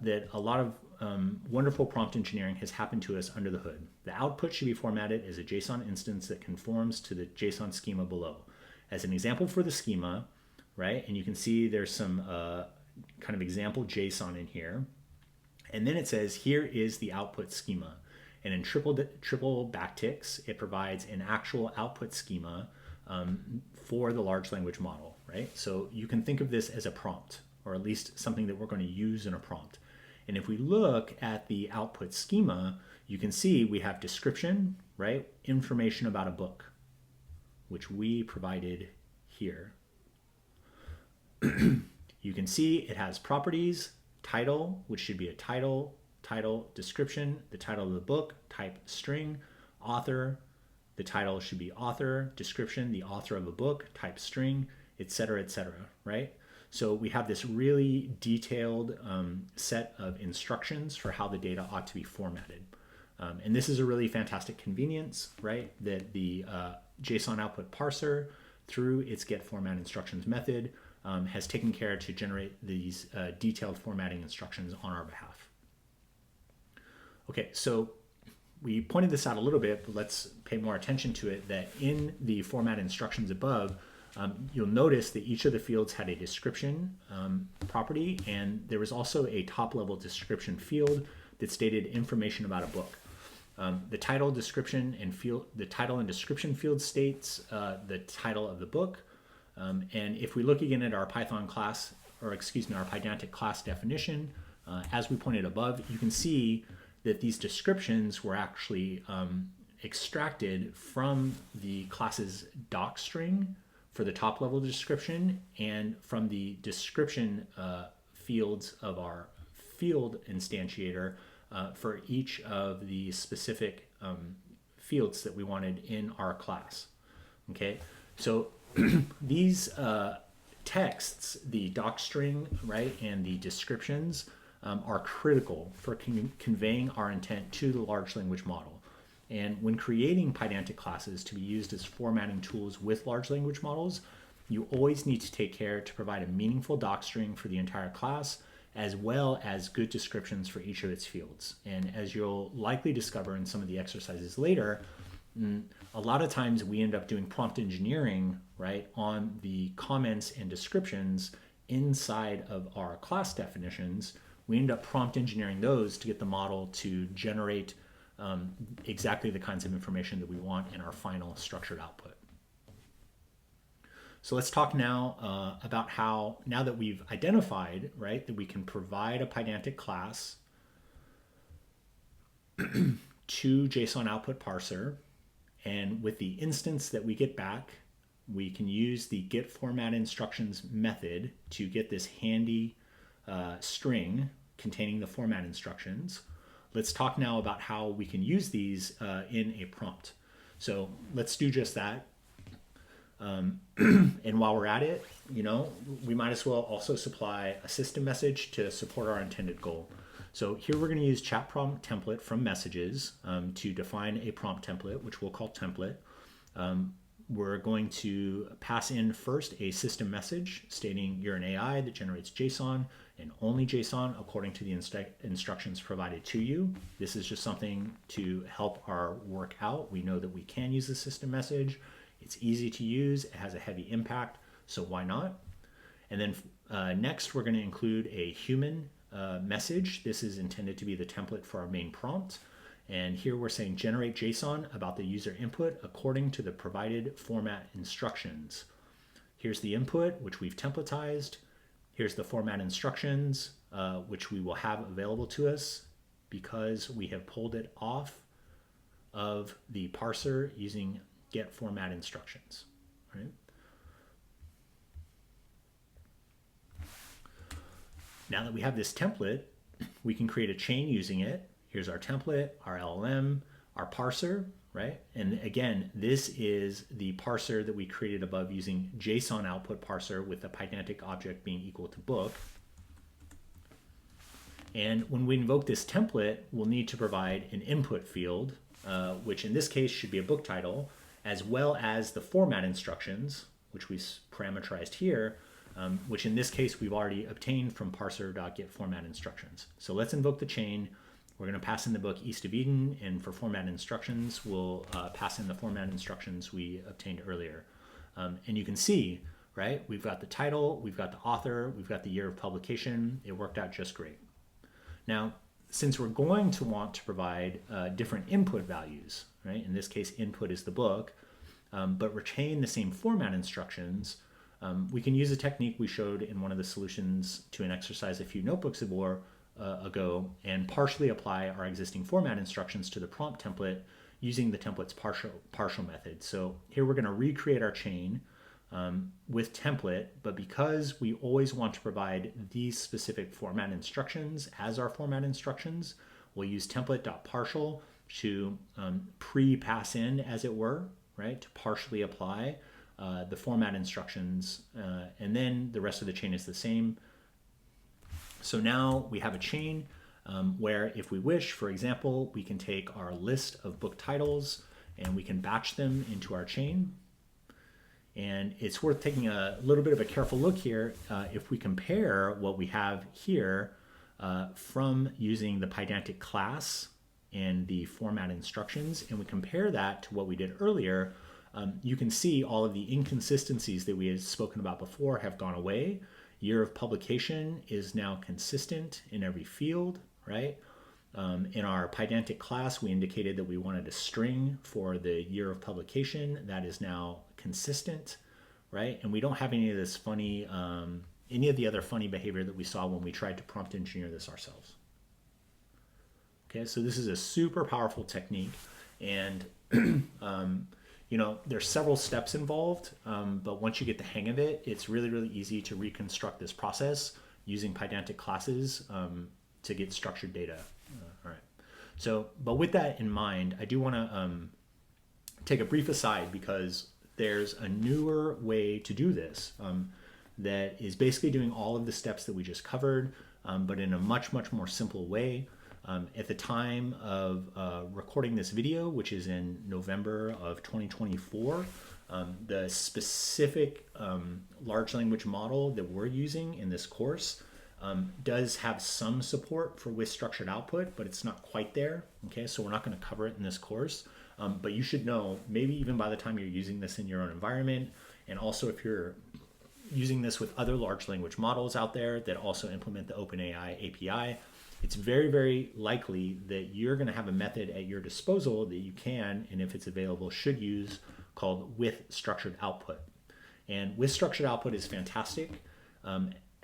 that a lot of wonderful prompt engineering has happened to us under the hood. The output should be formatted as a JSON instance that conforms to the JSON schema below. As an example for the schema, right, and you can see there's some kind of example JSON in here. And then it says, here is the output schema. And in triple backticks, it provides an actual output schema for the large language model, right? So you can think of this as a prompt, or at least something that we're going to use in a prompt. And if we look at the output schema, you can see we have description, right? Information about a book, which we provided here. You can see it has properties, title, which should be a title, description, the title of the book, type string, author, the title should be author, description, the author of a book, type string, etc., right? So we have this really detailed set of instructions for how the data ought to be formatted. And this is a really fantastic convenience, right? That the JSON output parser, through its get format instructions method, has taken care to generate these detailed formatting instructions on our behalf. Okay, so we pointed this out a little bit, but let's pay more attention to it, that in the format instructions above, you'll notice that each of the fields had a description property, and there was also a top-level description field that stated information about a book. The title, description, and description field states the title of the book. And if we look again at our Python class, or excuse me, our Pydantic class definition, as we pointed above, you can see that these descriptions were actually extracted from the class's docstring for the top level description, and from the description fields of our field instantiator for each of the specific fields that we wanted in our class. Okay, so these texts, the docstring, right, and the descriptions are critical for conveying our intent to the large language model. And when creating Pydantic classes to be used as formatting tools with large language models, you always need to take care to provide a meaningful docstring for the entire class, as well as good descriptions for each of its fields. And as you'll likely discover in some of the exercises later, a lot of times we end up doing prompt engineering, right, on the comments and descriptions inside of our class definitions. We end up prompt engineering those to get the model to generate exactly the kinds of information that we want in our final structured output. So let's talk now about how, now that we've identified, right, that we can provide a Pydantic class to JSON output parser, and with the instance that we get back, we can use the get format instructions method to get this handy string containing the format instructions. Let's talk now about how we can use these in a prompt. So let's do just that. And while we're at it, you know, we might as well also supply a system message to support our intended goal. So here we're going to use chat prompt template from messages to define a prompt template, which we'll call template. We're going to pass in first a system message stating you're an AI that generates JSON and only JSON according to the instructions provided to you. This is just something to help our work out. We know that we can use the system message. It's easy to use. It has a heavy impact, so why not? And then next, we're going to include a human message. This is intended to be the template for our main prompt. And here we're saying generate JSON about the user input according to the provided format instructions. Here's the input, which we've templatized. Here's the format instructions, which we will have available to us because we have pulled it off of the parser using get format instructions. Right? Now that we have this template, we can create a chain using it. Here's our template, our LLM, our parser, right? And again, this is the parser that we created above using JSON output parser with the Pydantic object being equal to book. And when we invoke this template, we'll need to provide an input field, which in this case should be a book title, as well as the format instructions, which we parameterized here, which in this case we've already obtained from parser.getFormatInstructions. So let's invoke the chain. We're going to pass in the book East of Eden, and for format instructions, we'll pass in the format instructions we obtained earlier. And you can see, right, we've got the title, we've got the author, we've got the year of publication. It worked out just great. Now, since we're going to want to provide different input values, right, in this case, input is the book, but retain the same format instructions, we can use a technique we showed in one of the solutions to an exercise a few notebooks ago and partially apply our existing format instructions to the prompt template using the template's partial method. So here we're going to recreate our chain with template, but because we always want to provide these specific format instructions as our format instructions, we'll use template.partial to pre-pass in, as it were, right, to partially apply the format instructions, and then the rest of the chain is the same. So now we have a chain where if we wish, for example, we can take our list of book titles and we can batch them into our chain. And it's worth taking a little bit of a careful look here. If we compare what we have here from using the Pydantic class and the format instructions, and we compare that to what we did earlier, you can see all of the inconsistencies that we had spoken about before have gone away. Year of publication is now consistent in every field, right? In our Pydantic class, we indicated that we wanted a string for the year of publication. That is now consistent, right? And we don't have any of this funny, any of the other funny behavior that we saw when we tried to prompt engineer this ourselves. Okay, so this is a super powerful technique, and you know, there's several steps involved, but once you get the hang of it, it's really, really easy to reconstruct this process using Pydantic classes to get structured data. All right. So, but with that in mind, I do want to take a brief aside because there's a newer way to do this that is basically doing all of the steps that we just covered, but in a much, much more simple way. At the time of recording this video, which is in November of 2024, the specific large language model that we're using in this course does have some support for with structured output, but it's not quite there. Okay, so we're not going to cover it in this course, but you should know, maybe even by the time you're using this in your own environment, and also if you're using this with other large language models out there that also implement the OpenAI API, it's very, very likely that you're going to have a method at your disposal that you can, and if it's available, should use, called with structured output. And with structured output is fantastic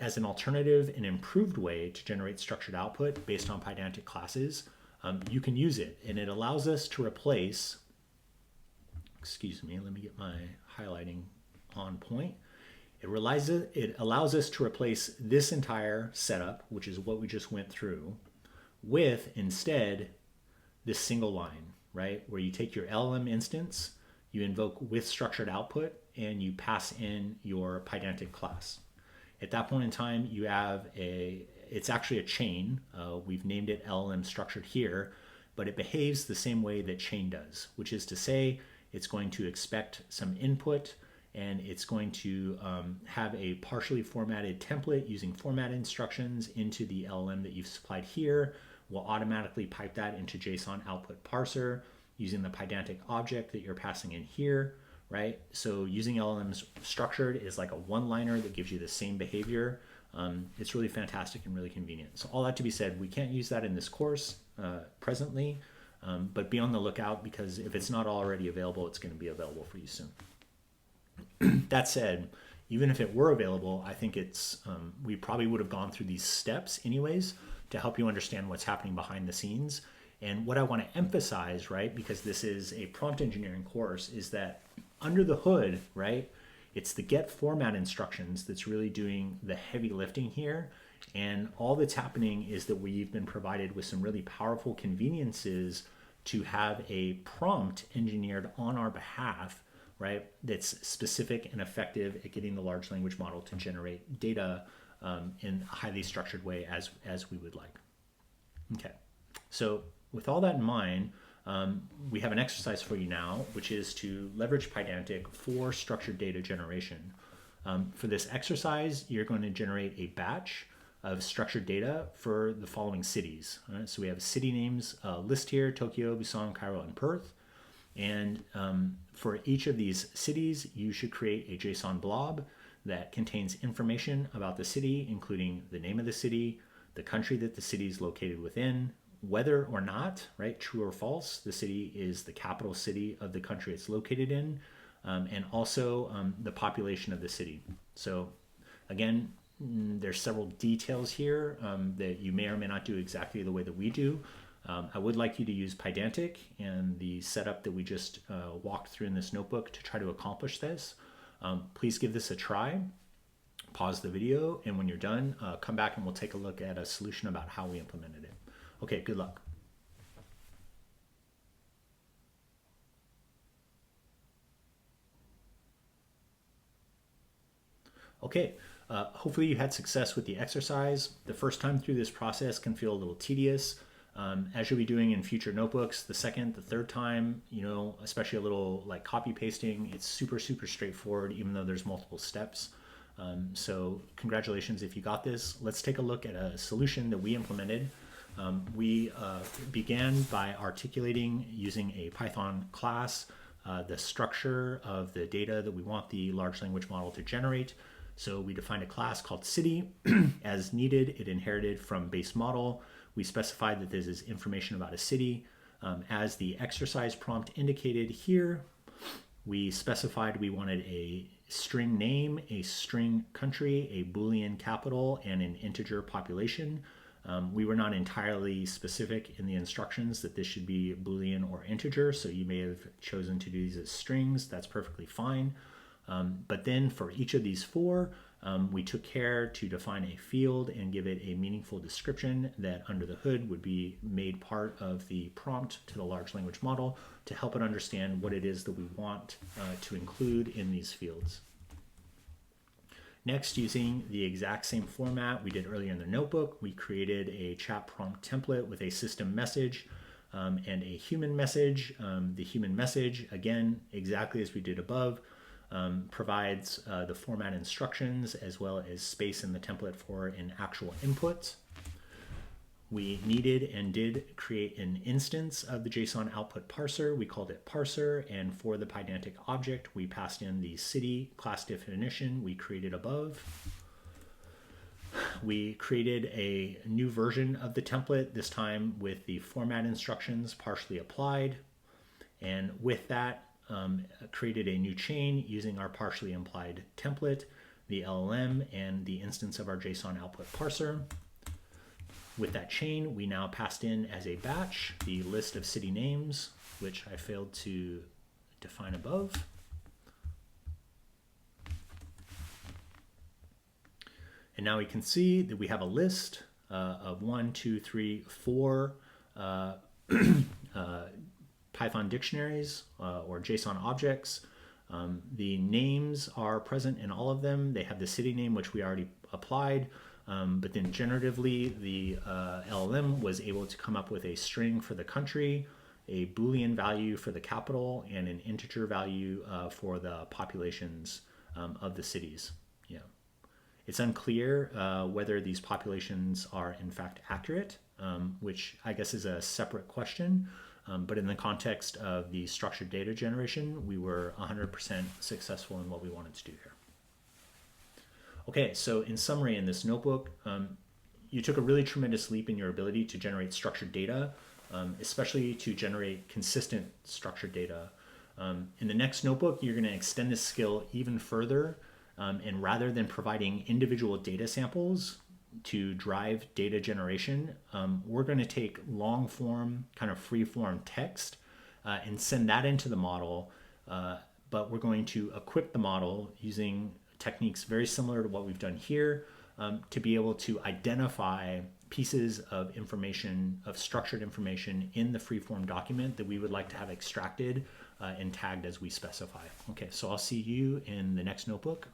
as an alternative and improved way to generate structured output based on Pydantic classes. You can use it, and it allows us to replace, excuse me, let me get my highlighting on point. It allows us to replace this entire setup, which is what we just went through, with instead this single line, right? Where you take your LLM instance, you invoke with structured output, and you pass in your Pydantic class. At that point in time, you have it's actually a chain. We've named it LLM structured here, but it behaves the same way that chain does, which is to say it's going to expect some input, and it's going to have a partially formatted template using format instructions into the LLM that you've supplied here. We'll automatically pipe that into JSON output parser using the Pydantic object that you're passing in here, right? So using LLMs structured is like a one-liner that gives you the same behavior. It's really fantastic and really convenient. So all that to be said, we can't use that in this course presently, but be on the lookout, because if it's not already available, it's going to be available for you soon. That said, even if it were available, I think we probably would have gone through these steps anyways to help you understand what's happening behind the scenes. And what I want to emphasize, right, because this is a prompt engineering course, is that under the hood, right, it's the get format instructions that's really doing the heavy lifting here. And all that's happening is that we've been provided with some really powerful conveniences to have a prompt engineered on our behalf, right, that's specific and effective at getting the large language model to generate data in a highly structured way as we would like. Okay, so with all that in mind, we have an exercise for you now, which is to leverage Pydantic for structured data generation. For this exercise, you're going to generate a batch of structured data for the following cities. All right, so we have city names list here: Tokyo, Busan, Cairo, and Perth. And for each of these cities, you should create a JSON blob that contains information about the city, including the name of the city, the country that the city is located within, whether or not, right, true or false, the city is the capital city of the country it's located in, and also the population of the city. So again, there's several details here that you may or may not do exactly the way that we do. I would like you to use Pydantic and the setup that we just walked through in this notebook to try to accomplish this. Please give this a try. Pause the video, and when you're done, come back and we'll take a look at a solution about how we implemented it. Okay, good luck. Okay, hopefully you had success with the exercise. The first time through this process can feel a little tedious. As you'll be doing in future notebooks, the second, the third time, especially a little like copy pasting, it's super straightforward, even though there's multiple steps. So congratulations if you got this. Let's take a look at a solution that we implemented. We began by articulating using a Python class the structure of the data that we want the large language model to generate. So we defined a class called city. As needed, it inherited from base model. We specified that this is information about a city. As the exercise prompt indicated here, we specified we wanted a string name, a string country, a Boolean capital, and an integer population. We were not entirely specific in the instructions that this should be Boolean or integer, so you may have chosen to do these as strings. That's perfectly fine. But then for each of these four, we took care to define a field and give it a meaningful description that under the hood would be made part of the prompt to the large language model to help it understand what it is that we want to include in these fields. Next, using the exact same format we did earlier in the notebook, we created a chat prompt template with a system message and a human message. The human message, again, exactly as we did above, provides the format instructions as well as space in the template for an actual input. We needed and did create an instance of the JSON output parser. We called it parser, and for the Pydantic object, we passed in the city class definition we created above. We created a new version of the template, this time with the format instructions partially applied. And with that, created a new chain using our partially implied template, the LLM, and the instance of our JSON output parser. With that chain, we now passed in as a batch the list of city names, which I failed to define above. And now we can see that we have a list of 1, 2, 3, 4 Python dictionaries or JSON objects. The names are present in all of them. They have the city name, which we already applied, but then generatively, the LLM was able to come up with a string for the country, a Boolean value for the capital, and an integer value for the populations of the cities. Yeah. It's unclear whether these populations are in fact accurate, which I guess is a separate question. But in the context of the structured data generation, we were 100% successful in what we wanted to do here. Okay, so in summary, in this notebook, you took a really tremendous leap in your ability to generate structured data, especially to generate consistent structured data. In the next notebook, you're going to extend this skill even further, and rather than providing individual data samples to drive data generation, we're going to take long form, kind of free form text and send that into the model, but we're going to equip the model using techniques very similar to what we've done here to be able to identify pieces of information, of structured information in the freeform document that we would like to have extracted and tagged as we specify. Okay, so I'll see you in the next notebook.